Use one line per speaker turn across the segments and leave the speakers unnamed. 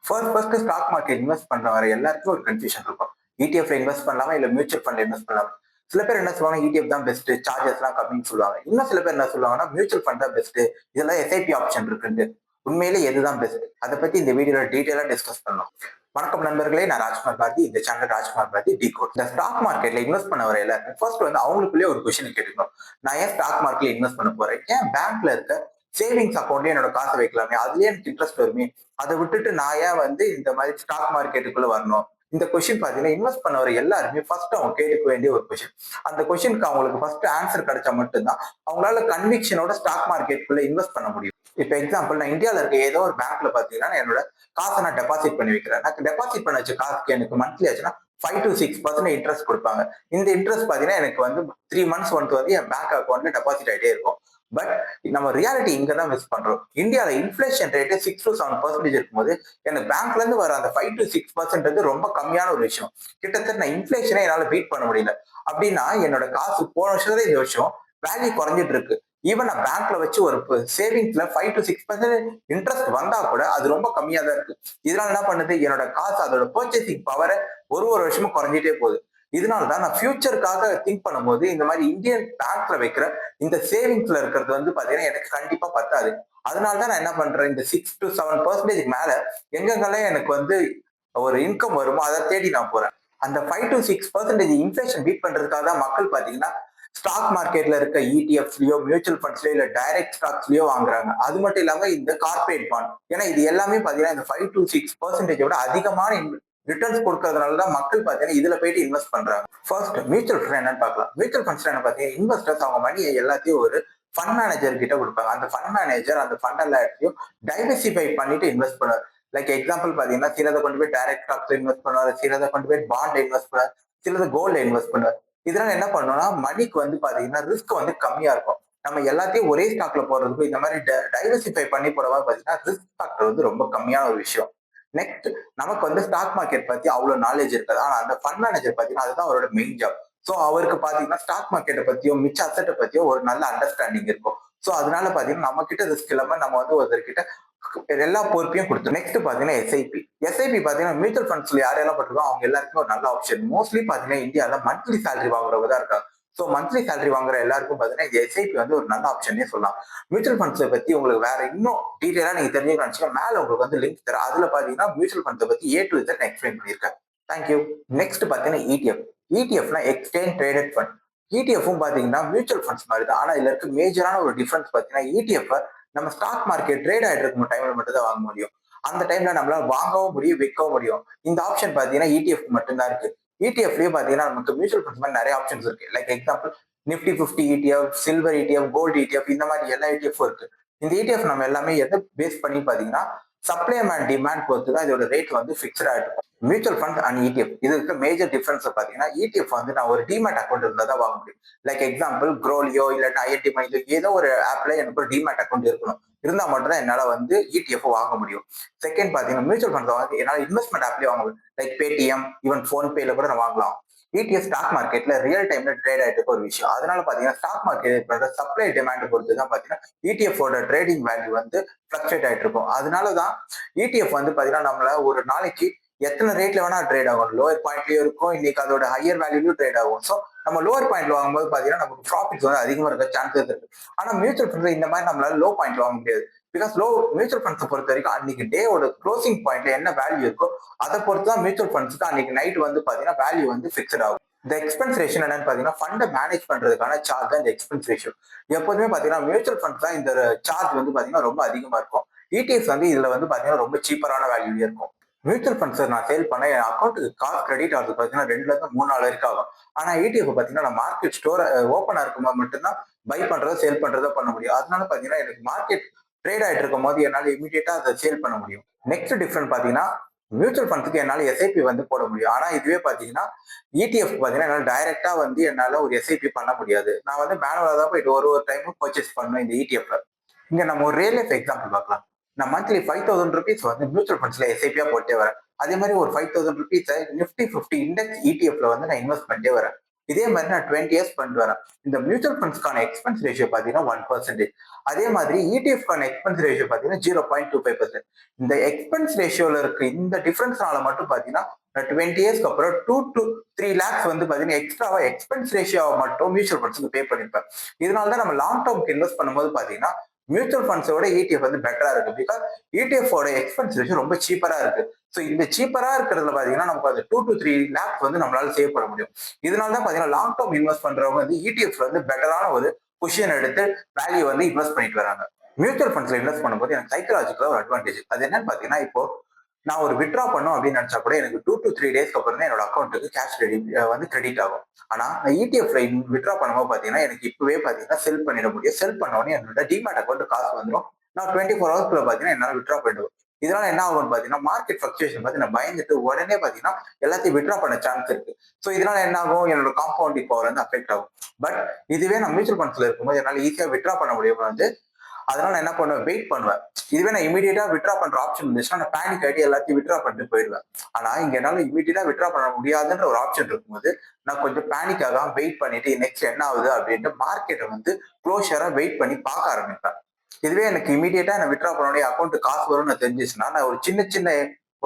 First stock market invest பண்ற வர எல்லாருக்கும் ஒரு கன்ஃபியூஷன் இருக்கும். இடிஎஃப்ல இன்வெஸ்ட் பண்ணலாமா இல்ல மியூச்சுவல் ஃபண்ட்ல இன்வெஸ்ட் பண்ணலாமா? சில பேர் என்ன சொல்லுவாங்க, இடிஎஃப் தான் பெஸ்ட், சார்ஜஸ் எல்லாம் கம்மின்னு சொல்லுவாங்க. இன்னும் சில பேர் என்ன சொல்லுவாங்கன்னா மியூச்சுவல் ஃபண்ட் தான் பெஸ்ட், இதெல்லாம் எஸ்ஐபி ஆப்ஷன் இருக்குன்னு. உண்மையிலே எதுதான் பெஸ்ட்? அதை பத்தி இந்த வீடியோல டீடைலா டிஸ்கஸ் பண்ணலாம். வணக்கம் நண்பர்களே, நான் ராஜ்குமார் பாரதி. இந்த சேனல் ராஜ்குமார் பாரதி டிகோட். இந்த ஸ்டாக் மார்க்கெட்ல இன்வெஸ்ட் பண்ண வர எல்லாருமே ஃபர்ஸ்ட் வந்து அவங்களுக்குள்ளே ஒரு கொஸ்டின் கேட்டுக்கணும். நான் ஏன் ஸ்டாக் மார்க்கெட்ல இன்வெஸ்ட் பண்ண போறேன்? ஏன் பேங்க்ல இருக்க சேவிங்ஸ் அக்கௌண்ட்ல என்னோட காசை வைக்கலாமே, அதுலயே எனக்கு இன்ட்ரெஸ்ட் வருமே, அதை விட்டுட்டு நான் ஏன் வந்து இந்த மாதிரி ஸ்டாக் மார்க்கெட்டுக்குள்ள வரணும்? இந்த கொஸ்டின் பாத்தீங்கன்னா இன்வெஸ்ட் பண்ணவரை எல்லாருமே ஃபர்ஸ்ட் அவங்க கேட்க வேண்டிய ஒரு கொஸ்டின். அந்த கொஸ்டினுக்கு அவங்களுக்கு ஃபர்ஸ்ட் ஆன்சர் கிடைச்சா மட்டும்தான் அவங்களால கன்விக்ஷனோட ஸ்டாக் மார்க்கெட்டுக்குள்ள இன்வெஸ்ட் பண்ண முடியும். இப்ப எக்ஸாம்பிள், நான் இந்தியாவில இருக்க ஏதோ ஒரு பேங்க்ல பாத்தீங்கன்னா என்னோட காசை நான் டெபாசிட் பண்ணி வைக்கிறேன். நான் டெபாசிட் பண்ண வச்ச காசுக்கு எனக்கு மந்த்லி ஆச்சுன்னா 5 to 6% இன்ட்ரெஸ்ட் கொடுப்பாங்க. இந்த இன்ட்ரெஸ்ட் பாத்தீங்கன்னா எனக்கு வந்து 3 months ஒன்ஸ் வந்து என் பேங்க் அக்கௌண்ட்ல டெபாசிட் ஆகிட்டே இருக்கும். பட் நம்ம ரியாலிட்டி இங்க தான் மிஸ் பண்றோம். இந்தியாவில இன்ஃபிளேஷன் ரேட் 6 to 7% இருக்கும்போது எனக்கு பேங்க்ல இருந்து வர அந்த 5 to 6% ரொம்ப கம்மியான ஒரு விஷயம். கிட்டத்தட்ட நான் இன்ஃபிளேஷனே என்னால பீட் பண்ண முடியல. அப்படின்னா என்னோட காசு போன வருஷத்துல இந்த வருஷம் வேல்யூ குறைஞ்சிட்டு இருக்கு. ஈவன் நான் பேங்க்ல வச்சு ஒரு சேவிங்ஸ்ல 5 to 6% இன்ட்ரெஸ்ட் வந்தா கூட அது ரொம்ப கம்மியா தான் இருக்கு. இதனால என்ன பண்ணுது, என்னோட காசு அதோட பர்ச்சேசிங் பவரை ஒரு வருஷமும் குறைஞ்சிட்டே போகுது. இதனாலதான் நான் ஃபியூச்சருக்காக திங்க் பண்ணும்போது இந்த மாதிரி இந்தியன் பேங்க்ல வைக்கிற இந்த சேவிங்ஸ்ல இருக்கிறது வந்து பாத்தீங்கன்னா எனக்கு கண்டிப்பா பத்தாது. அதனாலதான் நான் என்ன பண்றேன், இந்த 6 to 7% மேல எங்கெங்கெல்லாம் எனக்கு வந்து ஒரு இன்கம் வருமோ அதை தேடி நான் போறேன். அந்த 5 to 6% இன்ஃபிளேஷன் பீட் பண்றதுக்காக தான் மக்கள் பாத்தீங்கன்னா ஸ்டாக் மார்க்கெட்ல இருக்க இடிஎஃப்ஸ்லயோ மியூச்சுவல் ஃபண்ட்ஸ்லயோ இல்ல டைரக்ட் ஸ்டாக்ஸ்லயோ வாங்குறாங்க. அது மட்டும் இல்லாம இந்த கார்பரேட் பாண்ட், ஏன்னா இது எல்லாமே பாத்தீங்கன்னா இந்த 5 to 6% விட அதிகமான ரிட்டர்ன்ஸ் கொடுக்கறதுனாலதான் மக்கள் பாத்தீங்கன்னா இதுல போயிட்டு இன்வெஸ்ட் பண்றாங்க. ஃபர்ஸ்ட் மியூச்சுவல் ஃபண்ட் என்னன்னு பார்க்கலாம். மியூச்சுவல் ஃபண்ட்ஸ் என்ன பாத்தீங்கன்னா இன்வெஸ்டர்ஸ் அவங்க மணியை எல்லாத்தையும் ஒரு ஃபண்ட் மேனேஜர் கிட்ட கொடுப்பாங்க. அந்த ஃபண்ட் மேனேஜர் அந்த ஃபண்ட் எல்லாத்தையும் டைவர்சிஃபை பண்ணிட்டு இன்வெஸ்ட் பண்ணுவார். லைக் எக்ஸாம்பிள் பாத்தீங்கன்னா சிலதை கொண்டு போய் டைரக்ட் ஸ்டாக்ஸ்ல இன்வெஸ்ட் பண்ணுவார், சிலதை கொண்டு போய் பாண்ட் இன்வெஸ்ட் பண்ணுவார், சிலது கோல்ட்ல இன்வெஸ்ட் பண்ணுவார். இதனால என்ன பண்ணணும்னா மணிக்கு வந்து பாத்தீங்கன்னா ரிஸ்க் வந்து கம்மியா இருக்கும். நம்ம எல்லாத்தையும் ஒரே ஸ்டாக்ல போடுறதுக்கும் இந்த மாதிரி டைவர்சிஃபை பண்ணி போடவா பாத்தீங்கன்னா ரிஸ்க் ஃபேக்டர் வந்து ரொம்ப கம்மியான ஒரு விஷயம். நெக்ஸ்ட், நமக்கு வந்து ஸ்டாக் மார்க்கெட் பத்தி அவ்வளவு நாலேஜ் இருக்காது. ஆனா அந்த ஃபண்ட் மேனேஜர் பாத்தீங்கன்னா அதுதான் அவரோட மெயின் ஜாப். சோ அவருக்கு பாத்தீங்கன்னா ஸ்டாக் மார்க்கெட்டை பத்தியோ மிச்ச அசெட்டை பத்தியோ ஒரு நல்ல அண்டர்ஸ்டாண்டிங் இருக்கும். சோ அதனால பாத்தீங்கன்னா நம்ம கிட்ட ரிஸ்க் இல்லாம நம்ம வந்து ஒருத்தர்கிட்ட எல்லா பொறுப்பையும் கொடுத்தோம். நெக்ஸ்ட் பாத்தீங்கன்னா எஸ்ஐபி. எஸ்ஐபி பாத்தீங்கன்னா மியூச்சுவல் ஃபண்ட்ஸ்ல யாரெல்லாம் பட்டிருக்கோ அவங்க எல்லாருக்கும் ஒரு நல்ல ஆப்ஷன். மோஸ்ட்லி பாத்தீங்கன்னா இந்தியாவில மந்த்லி சேலரி வாங்குறவங்க தான் இருக்காங்க. சோ மந்த்லி சேலரி வாங்குற எல்லாருக்கும் பாத்தீங்கன்னா இந்த எஸ்ஐபி வந்து ஒரு நல்ல ஆப்ஷனே சொல்லலாம். மியூச்சுவல் ஃபண்ட்ஸை பத்தி உங்களுக்கு வேற இன்னும் டீடைலா நீங்க தெரிஞ்சுக்கணும் மேல உங்களுக்கு வந்து லிங்க் தரேன். அதுல பாத்தீங்கன்னா மியூச்சுவல் ஃபண்ட்ஸை பத்தி A to Z எக்ஸ்பிளைன் பண்ணியிருக்கேன். தேங்க்யூ. நெக்ஸ்ட் பாத்தீங்கன்னா இடிஎஃப். இடிஎஃப்னா எக்ஸ்சேஞ்ச் ட்ரேடட் ஃபண்ட். இடிஎஃப்பும் பாத்தீங்கன்னா மியூச்சுவல் ஃபண்ட்ஸ் மாதிரி தான். ஆனா இதுல இருக்க மேஜரான ஒரு டிஃபரன்ஸ் பாத்தீங்கன்னா இடிஎஃப் நம்ம ஸ்டாக் மார்க்கெட் ட்ரேட் ஆயிட்டு இருக்கும் டைம்ல மட்டும் தான் வாங்க முடியும். அந்த டைம்ல நம்மளால வாங்கவும் முடியும், விற்கவும் முடியும். இந்த ஆப்ஷன் பாத்தீங்கன்னா இடிஎஃப் மட்டும்தான் இருக்கு. இடிஎஃப்லயே பாத்தீங்கன்னா நமக்கு மியூச்சுவல் ஃபண்ட்ஸ் மாதிரி நிறைய ஆப்ஷன்ஸ் இருக்கு. Like example Nifty 50 ETF, silver ETF, gold ETF, இந்த மாதிரி எல்லா இடிஎஃப் இருக்கு. இந்த இடிஎஃப் நம்ம எல்லாமே எதை பேஸ் பண்ணி பாத்தீங்கன்னா சப்ளை அண்ட் டிமாண்ட் பொறுத்து தான் இதோட ரேட் வந்து பிக்ஸ்டா இருக்கும். மியூச்சுவல் ஃபண்ட் அண்ட் இடிஎஃப் இது இருக்க மேஜர் டிஃபரன்ஸ் பாத்தீங்கன்னா இடிஎஃப் வந்து நான் ஒரு டிமேட் அக்கௌண்ட் இருந்தா தான் வாங்க முடியும். லைக் எக்ஸாம்பிள் க்ரோலியோ இல்லைன்னா ஐஎன்டி மணிலோ ஏதோ ஒரு ஆப்ல எனக்கு ஒரு டிமேட் அக்கௌண்ட் இருக்கணும். இருந்தா மட்டும் தான் என்னால வந்து இடிஎஃப் வாங்க முடியும். செகண்ட் பாத்தீங்கன்னா மியூச்சுவல் ஃபண்ட் வந்து என்னால இன்வெஸ்ட்மெண்ட் ஆப்லயே வாங்க முடியும். லைக் பேடிஎம், ஈவன் போன்பேல கூட நான் வாங்கலாம். இடிஎஃப் ஸ்டாக் மார்க்கெட்ல ரியல் டைம்ல ட்ரேட் ஆயிட்டு இருக்க ஒரு விஷயம். அதனால பாத்தீங்கன்னா ஸ்டாக் மார்க்கெட் சப்ளை டிமாண்ட் பொறுத்து தான் பாத்தீங்கன்னா இடிஎஃப் ட்ரேடிங் வேல்யூ வந்து பிளக்சுவேட் ஆயிட்டு இருக்கும். அதனாலதான் இடிஎஃப் வந்து பாத்தீங்கன்னா நம்மள ஒரு நாளைக்கு எத்தனை ரேட்ல வேணா ட்ரேட் ஆகும். லோவர் பாயிண்ட்லயும் இருக்கும், இன்னைக்கு அதோட ஹையர் வேல்யூலயும் ட்ரேட் ஆகும். ஸோ நம்ம லோவர் பாயிண்ட்ல வாங்கும்போது பாத்தீங்கன்னா நமக்கு ப்ராஃபிட்ஸ் வந்து அதிகமா இருக்க சான்சஸ் இருக்கு. ஆனா மியூச்சுவல் ஃபண்ட்ல இந்த மாதிரி நம்மளால லோ பாயிண்ட்ல வாங்க முடியாது. பிகாஸ் மியூச்சுவல் ஃபண்ட்ஸ் பொறுத்த வரைக்கும் அன்னைக்கு டேவோட க்ளோசிங் பாயிண்ட்ல என்ன வேல்யூ இருக்கோ அதை பொறுத்து தான் மியூச்சுவல் ஃபண்ட்ஸ்க்கு அன்னைக்கு நைட் வந்து பாத்தீங்கன்னா வேல்யூ வந்து பிக்ஸ்ட் ஆகும். இந்த எக்ஸ்பென்ஸ் ரேஷன் என்னன்னு பாத்தீங்கன்னா ஃபண்டை மேனேஜ் பண்றதுக்கான சார்ஜ் தான் இந்த எக்ஸ்பென்ஸ் ரேஷியோ. எப்போதுமே பாத்தீங்கன்னா மியூச்சுவல் ஃபண்ட்ஸ் தான் இந்த சார்ஜ் வந்து பாத்தீங்கன்னா ரொம்ப அதிகமா இருக்கும். இடிஎஃப் வந்து இதுல வந்து பாத்தீங்கன்னா ரொம்ப சீப்பரான வேல்யூ இருக்கும். மியூச்சுவல் ஃபண்ட்ஸ் நான் சேல் பண்ண என் அக்கௌண்ட்டுக்கு காசு கிரெடிட் ஆகுது பாத்தீங்கன்னா 2 ல இருந்து 3 நாள் வரைக்கும் ஆகும். ஆனா இடிஎஃப் பாத்தீங்கன்னா நான் மார்க்கெட் ஸ்டோர் ஓப்பனா இருக்கும்போது மட்டும்தான் பை பண்றதோ சேல் பண்றதோ பண்ண முடியும். அதனால பாத்தீங்கன்னா எனக்கு மார்க்கெட் ட்ரேட் ஆயிட்டு இருக்கும் போது என்னால இமீடியட்டா அதை சேல் பண்ண முடியும். நெக்ஸ்ட் டிஃபரன்ஸ் பாத்தீங்கன்னா மியூச்சுவல் ஃபண்ட்ஸ்க்கு என்னால எஸ்ஐபி வந்து போட முடியும். ஆனா இதுவே பாத்தீங்கன்னா இடிஎஃப் பாத்தீங்கன்னா என்னால டைரக்டா வந்து என்னால ஒரு எஸ்ஐபி பண்ண முடியாது. நான் வந்து மேனுவலா தான் போயிட்டு ஒரு டைமும் பர்ச்சேஸ் பண்ணணும் இந்த இடிஎஃப்ல. இங்க நம்ம ஒரு ரியல் லைஃப் எக்ஸாம்பிள் பார்க்கலாம். நான் மந்த்லி 5000 rupees வந்து மியூச்சுவல் ஃபண்ட்ஸ்ல எஸ்ஐபியா போட்டே வரேன். அதே மாதிரி ஒரு 5000 rupees நிப்டி 50 இண்டெக்ஸ் இடிஎஃப்ல வந்து நான் இன்வெஸ்ட் பண்ணிட்டே வரேன். இதே மாதிரி நான் 20 இயர்ஸ் பண்ணிட்டு வரேன். இந்த மியூச்சுவல் ஃபண்ட்ஸ்க்கான எக்ஸ்பென்ஸ் ரேஷியோ பார்த்தீங்கன்னா 1%. அதே மாதிரி இடிஎஃப்க்கான எக்ஸ்பென்ஸ் ரேஷியோ பார்த்தீங்கன்னா 0.25%. இந்த எக்ஸ்பென்ஸ் ரேஷியோல இருக்க இந்த டிஃபரன்ஸ்னால மட்டும் பார்த்தீங்கன்னா 20 இயர்ஸ்க்கு அப்புறம் 2 to 3 lakhs வந்து பார்த்தீங்கன்னா எக்ஸ்ட்ராவா எக்ஸ்பென்ஸ் ரேஷியோவை மட்டும் மியூச்சுவல் ஃபண்ட்ஸ்க்கு பே பண்ணிருப்பேன். இதனால தான் நம்ம லாங் டேர்ம்க்கு இன்வெஸ்ட் பண்ணும்போது பார்த்தீங்கன்னா மியூச்சுவல் ஃபண்ட்ஸோட ETF வந்து பெட்டரா இருக்கு. பிகாஸ் ETF எக்ஸ்பென்ஸ் ரேஷியோ ரொம்ப சீப்பரா இருக்கு. ஸோ இந்த சீப்பரா இருக்கிறதுல பாத்தீங்கன்னா நமக்கு அது 2 to 3 lakhs வந்து நம்மளால சேவ் பண்ண முடியும். இதனால தான் பாத்தீங்கன்னா லாங் டேர்ம் இன்வெஸ்ட் பண்றவங்க வந்து ETF வந்து பெட்டரான ஒரு பொசிஷன் எடுத்து வேல்யூ வந்து இன்வெஸ்ட் பண்ணிட்டு வராங்க. மியூச்சுவல் ஃபண்ட்ஸ்ல இன்வெஸ்ட் பண்ணும்போது எனக்கு சைக்கலாஜிக்கலா ஒரு அட்வான்டேஜ். அது என்னன்னு பாத்தீங்கன்னா, இப்போ நான் ஒரு வித்ட்ரா பண்ணும் அப்படின்னு நினைச்சா கூட எனக்கு 2 to 3 டேஸ்க்கு அப்புறம் தான் என்னோட அக்கௌண்ட்டுக்கு கேஷ் வந்து கிரெடிட் ஆகும். ஆனா நான் ETF வித்ட்ரா பண்ணும்போது பாத்தீங்கன்னா எனக்கு இப்பவே பாத்தீங்கன்னா செல் பண்ணிட முடியும். செல் பண்ண உடனே என்னோட டிமேட் அக்கௌண்ட் காசு வந்துடும். நான் 24 ஹவர்ஸ்க்குள்ள பாத்தீங்கன்னா என்னால வித்ட்ரா பண்ணிடுவேன். இதனால என்ன ஆகும்னு பாத்தீங்கன்னா மார்க்கெட் ஃபிளக்சுவேஷன் பார்த்து நான் பயந்துட்டு உடனே பாத்தீங்கன்னா எல்லாத்தையும் வித்ட்ரா பண்ண சான்ஸ் இருக்கு. ஸோ இதனால என்ன ஆகும், என்னோட காம்பவுண்டிங் பவர் வந்து அஃபெக்ட் ஆகும். பட் இதுவே நான் மியூச்சுவல் ஃபண்ட்ஸ்ல இருக்கும்போது என்னால ஈஸியா வித்ட்ரா பண்ண முடியும் வந்து. அதனால நான் என்ன பண்ணுவேன், வெயிட் பண்ணுவேன். இதுவே நான் இமீடியட்டா வித்ட்ரா பண்ற ஆப்ஷன் இருந்துச்சுன்னா நான் பேனிக் ஆகிட்டு எல்லாத்தையும் வித்ட்ரா பண்ணிட்டு போயிடுவேன். ஆனா இங்க என்னால இமீடியட்டா வித்ட்ரா பண்ண முடியாதுன்ற ஒரு ஆப்ஷன் இருக்கும்போது நான் கொஞ்சம் பேனிக் ஆகாம வெயிட் பண்ணிட்டு நெக்ஸ்ட் என்ன ஆகுது அப்படின்ட்டு மார்க்கெட்டை வந்து க்ளோஷரா வெயிட் பண்ணி பார்க்க ஆரம்பிப்பேன். இதுவே எனக்கு இமீடியட்டா நான் வித்ட்ரா பண்ண அக்கௌண்ட் காசு வரும்னு தெரிஞ்சிச்சுன்னா நான் ஒரு சின்ன சின்ன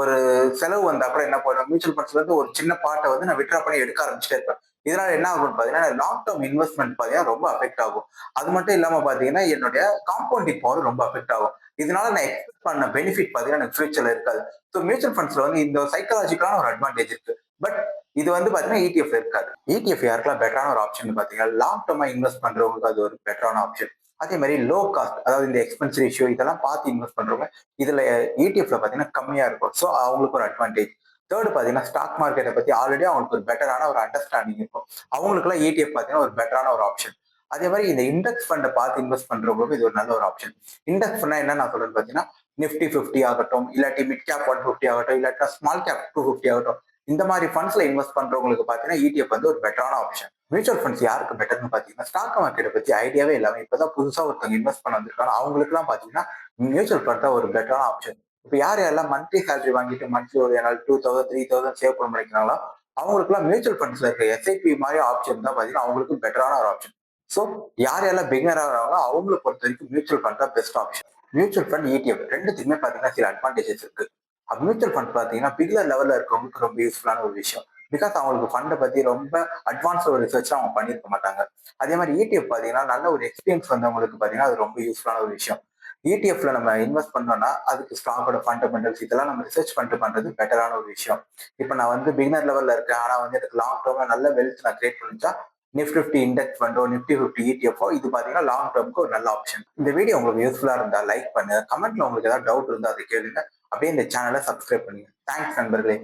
ஒரு செலவு வந்தா கூட என்ன பண்ணுவேன், மியூச்சுவல் ஃபண்ட்ஸ்ல இருந்து ஒரு சின்ன பார்ட்டை வந்து நான் வித்ட்ரா பண்ணி எடுக்க ஆரம்பிச்சுட்டே இருப்பேன். இதனால என்ன ஆகும்னு பாத்தீங்கன்னா லாங் டேர்ம் இன்வெஸ்ட்மெண்ட் பாத்தீங்கன்னா ரொம்ப அஃபெக்ட் ஆகும். அது மட்டும் இல்லாம பாத்தீங்கன்னா என்னுடைய காம்பவுண்டிங் பவர் ரொம்ப அஃபெக்ட் ஆகும். இதனால நான் எக்ஸ்பெக்ட் பண்ண பெனிஃபிட் பாத்தீங்கன்னா எனக்கு ஃபியூச்சர்ல இருக்காது. ஸோ மியூச்சுவல் ஃபண்ட்ஸ்ல வந்து இந்த சைக்காலஜிக்கலான ஒரு அட்வான்டேஜ் இருக்கு. பட் இது வந்து பாத்தீங்கன்னா ETF இருக்காது. ETF யாருக்கெல்லாம் பெட்டரான ஒரு ஆப்ஷன் பாத்தீங்கன்னா லாங் டேர்மா இன்வெஸ்ட் பண்றவங்களுக்கு அது ஒரு பெட்டரான ஆப்ஷன். அதே மாதிரி லோ காஸ்ட், அதாவது இந்த எக்ஸ்பென்ஸ் ரேஷியோ இதெல்லாம் பார்த்து இன்வெஸ்ட் பண்றவங்க இதுல ETF பாத்தீங்கன்னா கம்மியா இருக்கும். ஸோ அவங்களுக்கு ஒரு அட்வான்டேஜ். தேர்ட் பாத்தீங்கன்னா ஸ்டாக் மார்க்கெட்டை பத்தி ஆல்ரெடி அவங்களுக்கு ஒரு பெட்டரான ஒரு அண்டர்ஸ்டாண்டிங் இருக்கும். அவங்களுக்குலாம் ETF பாத்தீங்கன்னா ஒரு பெட்டரான ஒரு ஆப்ஷன். அதே மாதிரி இந்த இண்டெக்ஸ் ஃபண்டை பார்த்து இன்வெஸ்ட் பண்றவங்களுக்கு இது ஒரு நல்ல ஒரு ஆப்ஷன். இண்டெக்ஸ் ஃபண்ட் என்ன நான் சொல்றேன்னு பாத்தீங்கன்னா நிப்டி 50 ஆகட்டும், இல்லாட்டி மிட் கேப் 150 ஆகட்டும், இல்லாட்டா ஸ்மால் கேப் 250 ஆகட்டும், இந்த மாதிரி ஃபண்ட்ஸ்ல இன்வெஸ்ட் பண்றவங்களுக்கு பாத்தீங்கன்னா ETF வந்து ஒரு பெட்டரான ஆப்ஷன். மியூச்சுவல் ஃபண்ட்ஸ் யாருக்கு பெட்டர்னு பாத்தீங்கன்னா ஸ்டாக் மார்க்கெட்டை பத்தி ஐடியாவே இல்லாம இப்பதான் புதுசா ஒருத்தவங்க இன்வெஸ்ட் பண்ண வந்திருக்காங்க. அவங்களுக்கு எல்லாம் பாத்தீங்கன்னா மியூச்சுவல் ஃபண்ட் தான் ஒரு பெட்டரான ஆப்ஷன். இப்ப யார் யாரெல்லாம் மந்த்லி சேலரி வாங்கிட்டு மந்த்லி ஒரு 2000 3000 சேவ் பண்ண நினைக்கிறாங்களோ அவங்களுக்கு எல்லாம் மியூச்சுவல் ஃபண்ட்ஸ்ல இருக்க SIP மாதிரி ஆப்ஷன் தான் பாத்தீங்கன்னா அவங்களுக்கு பெட்டரான ஒரு ஆப்ஷன். ஸோ யார் யாரெல்லாம் பிகினர் ஆகிறாங்களோ அவங்களை பொறுத்த வரைக்கும் மியூச்சுவல் ஃபண்ட் தான் best option. Mutual fund ETF ரெண்டுத்துக்குமே பாத்தீங்கன்னா சில அட்வான்டேஜஸ் இருக்கு. மியூச்சுவல் ஃபண்ட் பாத்தீங்கன்னா பிகினர் லெவல்ல இருக்கவங்களுக்கு ரொம்ப யூஸ்ஃபுல்லான ஒரு விஷயம். பிகாஸ் அவங்களுக்கு ஃபண்டை பத்தி ரொம்ப அட்வான்ஸ் ஒரு ரிசர்ச் அவங்க பண்ணியிருக்க மாட்டாங்க. அதே மாதிரி ETF பாத்தீங்கன்னா நல்ல ஒரு எக்ஸ்பீரியன்ஸ் வந்தவங்களுக்கு பாத்தீங்கன்னா அது ரொம்ப யூஸ்ஃபுல்லான ஒரு விஷயம். ETFல நம்ம இன்வெஸ்ட் பண்ணோம்னா அதுக்கு ஸ்டாக்கோட ஃபண்டமெண்டல்ஸ் இதெல்லாம் நம்ம ரிசர்ச் பண்ணிட்டு பண்றது பெட்டரான ஒரு விஷயம். இப்போ நான் வந்து பிகினர் லெவல்ல இருக்கேன், ஆனா வந்து எனக்கு லாங் டேர்ம்ல நல்ல வெல்த் நான் கிரியேட் பண்ணிச்சா நிஃப்டி 50 இண்டெக்ஸ் ஃபண்டோ, நிஃப்டி 50 ETF இது பாத்தீங்கன்னா லாங் டேர்முக்கு ஒரு நல்ல ஆப்ஷன். இந்த வீடியோ உங்களுக்கு யூஸ்ஃபுல்லா இருந்தா லைக் பண்ணுங்க, கமெண்ட்ல உங்களுக்கு ஏதாவது டவுட் இருந்தா அதை கேளுங்க. அப்படியே இந்த சேனலை சப்ஸ்கிரைப் பண்ணுங்க. தேங்க்ஸ் நண்பர்களே.